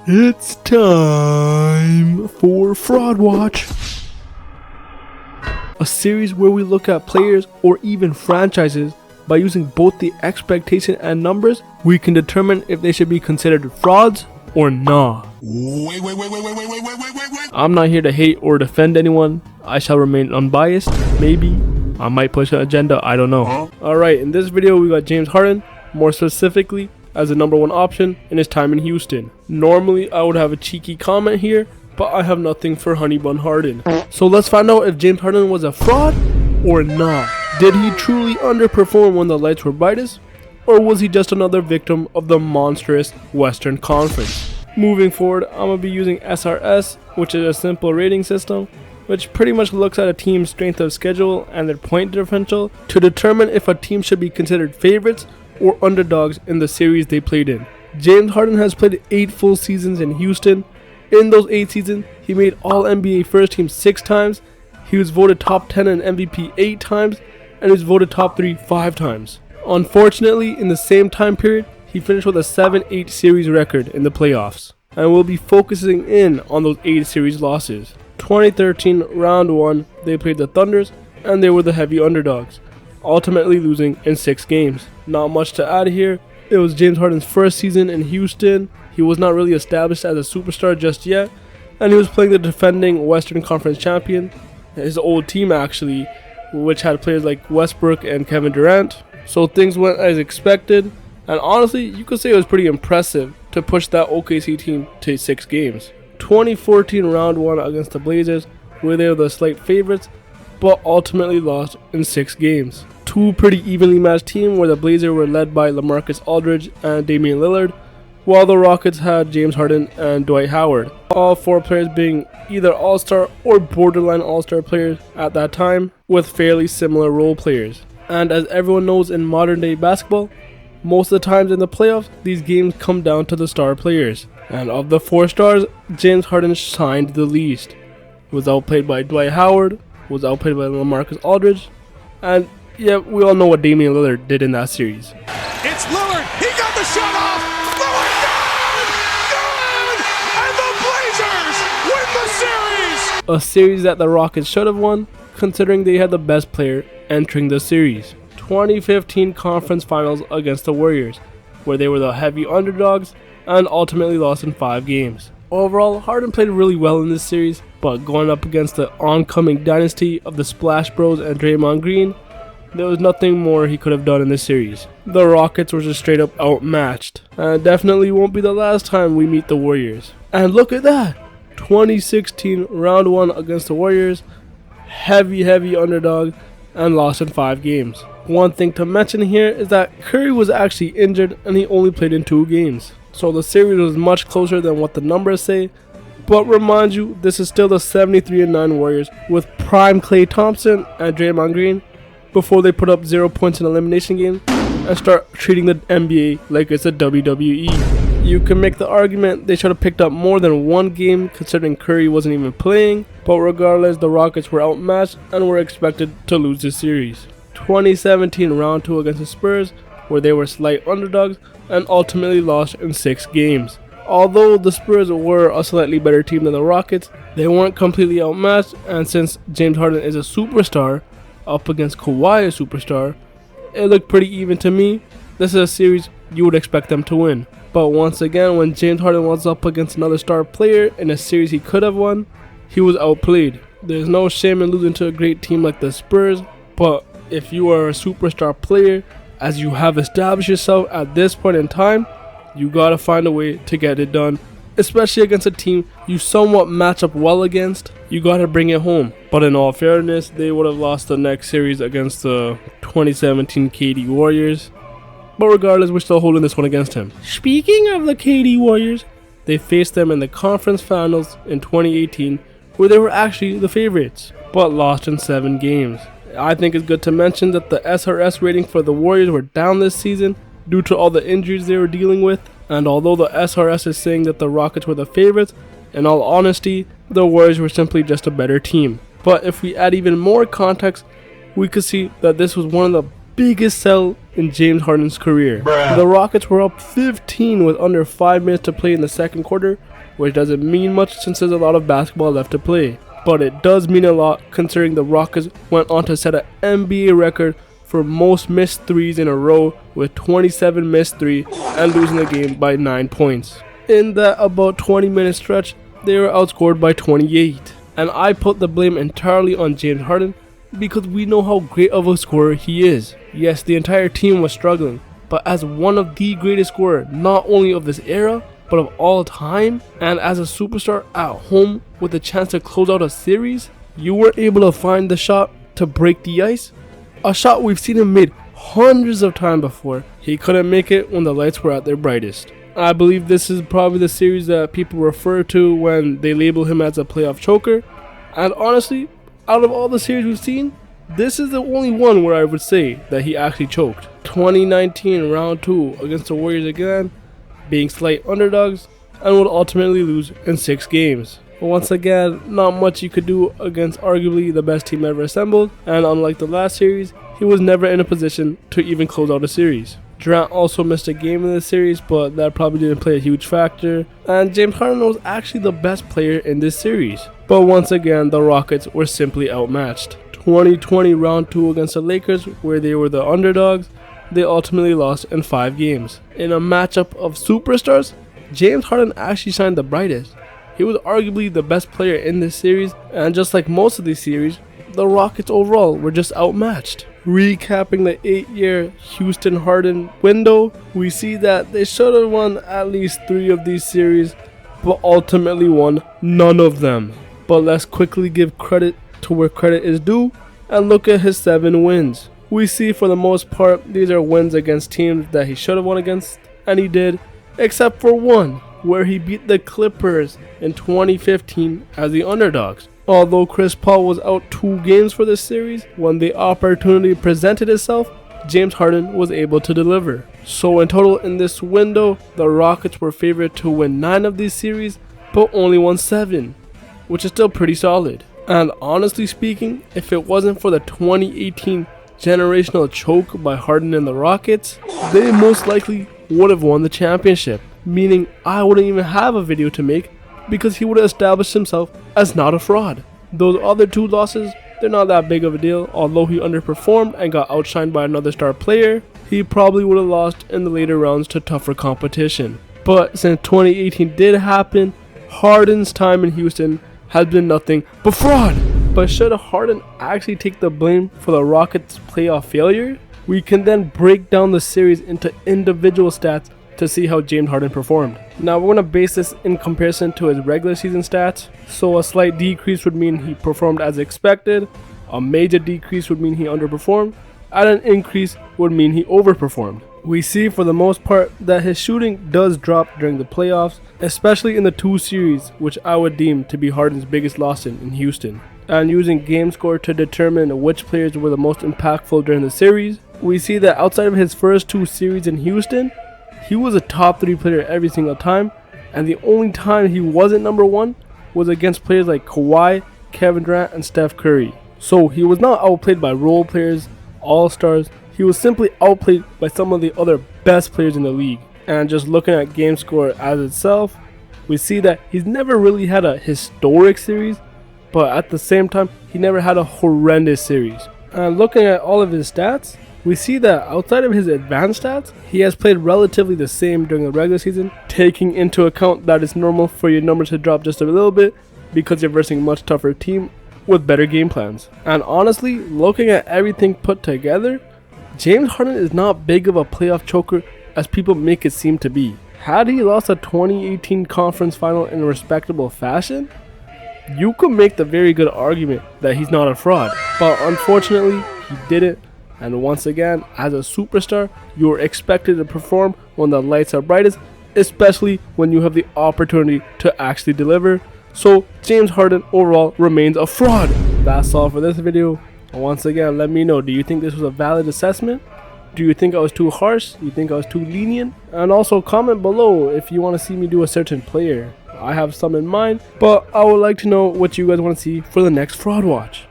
It's time for Fraud Watch, a series where we look at players or even franchises. By using both the expectation and numbers, we can determine if they should be considered frauds or not. Wait. I'm not here to hate or defend anyone. I shall remain unbiased. Maybe I might push an agenda, I don't know. Alright, in this video we got James Harden, more specifically as the number one option in his time in Houston. Normally I would have a cheeky comment here, but I have nothing for Honey Bun Harden. So let's find out if James Harden was a fraud or not. Did he truly underperform when the lights were brightest, or was he just another victim of the monstrous Western Conference? Moving forward, I'm going to be using SRS, which is a simple rating system, which pretty much looks at a team's strength of schedule and their point differential to determine if a team should be considered favorites or underdogs in the series they played in. James Harden has played 8 full seasons in Houston. In those 8 seasons, he made All-NBA First Team 6 times, he was voted top 10 in MVP 8 times, and he was voted top 3 5 times. Unfortunately, in the same time period, he finished with a 7-8 series record in the playoffs, and we'll be focusing in on those 8 series losses. 2013 round 1, they played the Thunders, and they were the heavy underdogs, ultimately losing in 6 games. Not much to add here. It was James Harden's first season in Houston. He was not really established as a superstar just yet, and he was playing the defending Western Conference champion, his old team actually, which had players like Westbrook and Kevin Durant. So things went as expected, and honestly, you could say it was pretty impressive to push that OKC team to 6 games. 2014 round 1 against the Blazers, where they were the slight favorites, but ultimately lost in 6 games. 2 pretty evenly matched teams where the Blazers were led by LaMarcus Aldridge and Damian Lillard, while the Rockets had James Harden and Dwight Howard. All 4 players being either all-star or borderline all-star players at that time, with fairly similar role players. And as everyone knows in modern day basketball, most of the times in the playoffs, these games come down to the star players. And of the 4 stars, James Harden shined the least. He was outplayed by Dwight Howard, was outplayed by LaMarcus Aldridge, and yeah, we all know what Damian Lillard did in that series. It's Lillard. He got the shot off. Lillard, good! And the Blazers win the series! A series that the Rockets should have won, considering they had the best player entering the series. 2015 conference finals against the Warriors, where they were the heavy underdogs and ultimately lost in 5 games. Overall, Harden played really well in this series, but going up against the oncoming dynasty of the Splash Bros and Draymond Green, there was nothing more he could have done in this series. The Rockets were just straight up outmatched, and it definitely won't be the last time we meet the Warriors. And look at that! 2016 round 1 against the Warriors, heavy underdog, and lost in 5 games. One thing to mention here is that Curry was actually injured and he only played in 2 games. So the series was much closer than what the numbers say. But remind you, this is still the 73-9 Warriors with prime Klay Thompson and Draymond Green before they put up 0 points in elimination game and start treating the NBA like it's a WWE. You can make the argument they should have picked up more than 1 game considering Curry wasn't even playing, but regardless, the Rockets were outmatched and were expected to lose this series. 2017 round 2 against the Spurs, where they were slight underdogs and ultimately lost in 6 games. Although the Spurs were a slightly better team than the Rockets, they weren't completely outmatched, and since James Harden is a superstar up against Kawhi, a superstar, it looked pretty even to me. This is a series you would expect them to win. But once again, when James Harden was up against another star player in a series he could have won, he was outplayed. There's no shame in losing to a great team like the Spurs, but if you are a superstar player, as you have established yourself at this point in time, you gotta find a way to get it done. Especially against a team you somewhat match up well against, you gotta bring it home. But in all fairness, they would have lost the next series against the 2017 KD Warriors. But regardless, we're still holding this one against him. Speaking of the KD Warriors, they faced them in the conference finals in 2018, where they were actually the favorites, but lost in 7 games. I think it's good to mention that the SRS rating for the Warriors were down this season due to all the injuries they were dealing with, and although the SRS is saying that the Rockets were the favorites, in all honesty, the Warriors were simply just a better team. But if we add even more context, we could see that this was one of the biggest sell in James Harden's career. The Rockets were up 15 with under 5 minutes to play in the second quarter, which doesn't mean much since there's a lot of basketball left to play. But it does mean a lot considering the Rockets went on to set an NBA record for most missed threes in a row with 27 missed threes and losing the game by 9 points. In that about 20-minute stretch, they were outscored by 28. And I put the blame entirely on James Harden because we know how great of a scorer he is. Yes, the entire team was struggling, but as one of the greatest scorers not only of this era, but of all time, and as a superstar at home with a chance to close out a series, you weren't able to find the shot to break the ice. A shot we've seen him made hundreds of times before. He couldn't make it when the lights were at their brightest. I believe this is probably the series that people refer to when they label him as a playoff choker. And honestly, out of all the series we've seen, this is the only one where I would say that he actually choked. 2019 round 2 against the Warriors again, being slight underdogs, and would ultimately lose in 6 games. Once again, not much you could do against arguably the best team ever assembled, and unlike the last series, he was never in a position to even close out a series. Durant also missed a game in this series, but that probably didn't play a huge factor, and James Harden was actually the best player in this series. But once again, the Rockets were simply outmatched. 2020 round 2 against the Lakers, where they were the underdogs, they ultimately lost in 5 games. In a matchup of superstars, James Harden actually shined the brightest. He was arguably the best player in this series, and just like most of these series, the Rockets overall were just outmatched. Recapping the 8-year Houston Harden window, we see that they should have won at least 3 of these series, but ultimately won none of them. But let's quickly give credit to where credit is due and look at his 7 wins. We see for the most part these are wins against teams that he should have won against, and he did, except for one, where he beat the Clippers in 2015 as the underdogs. Although Chris Paul was out 2 games for this series, when the opportunity presented itself, James Harden was able to deliver. So in total in this window, the Rockets were favored to win 9 of these series, but only won 7, which is still pretty solid. And honestly speaking, if it wasn't for the 2018 generational choke by Harden and the Rockets, they most likely would have won the championship. Meaning I wouldn't even have a video to make because he would have established himself as not a fraud. Those other 2 losses, they're not that big of a deal. Although he underperformed and got outshined by another star player, he probably would have lost in the later rounds to tougher competition. But since 2018 did happen, Harden's time in Houston has been nothing but fraud. But should Harden actually take the blame for the Rockets' playoff failure? We can then break down the series into individual stats to see how James Harden performed. Now we're going to base this in comparison to his regular season stats. So a slight decrease would mean he performed as expected, a major decrease would mean he underperformed, and an increase would mean he overperformed. We see for the most part that his shooting does drop during the playoffs, especially in the 2 series which I would deem to be Harden's biggest loss in Houston. And using game score to determine which players were the most impactful during the series, we see that outside of his first 2 series in Houston, he was a top 3 player every single time, and the only time he wasn't number 1 was against players like Kawhi, Kevin Durant, and Steph Curry. So he was not outplayed by role players, all-stars, he was simply outplayed by some of the other best players in the league. And just looking at game score as itself, we see that he's never really had a historic series, but at the same time, he never had a horrendous series. And looking at all of his stats, we see that outside of his advanced stats, he has played relatively the same during the regular season, taking into account that it's normal for your numbers to drop just a little bit because you're versing a much tougher team with better game plans. And honestly, looking at everything put together, James Harden is not big of a playoff choker as people make it seem to be. Had he lost a 2018 conference final in a respectable fashion, you could make the very good argument that he's not a fraud. But unfortunately, he didn't. And once again, as a superstar, you're expected to perform when the lights are brightest, especially when you have the opportunity to actually deliver. So James Harden overall remains a fraud. That's all for this video. Once again, let me know, do you think this was a valid assessment? Do you think I was too harsh? Do you think I was too lenient? And also comment below if you want to see me do a certain player. I have some in mind, but I would like to know what you guys want to see for the next Fraud Watch.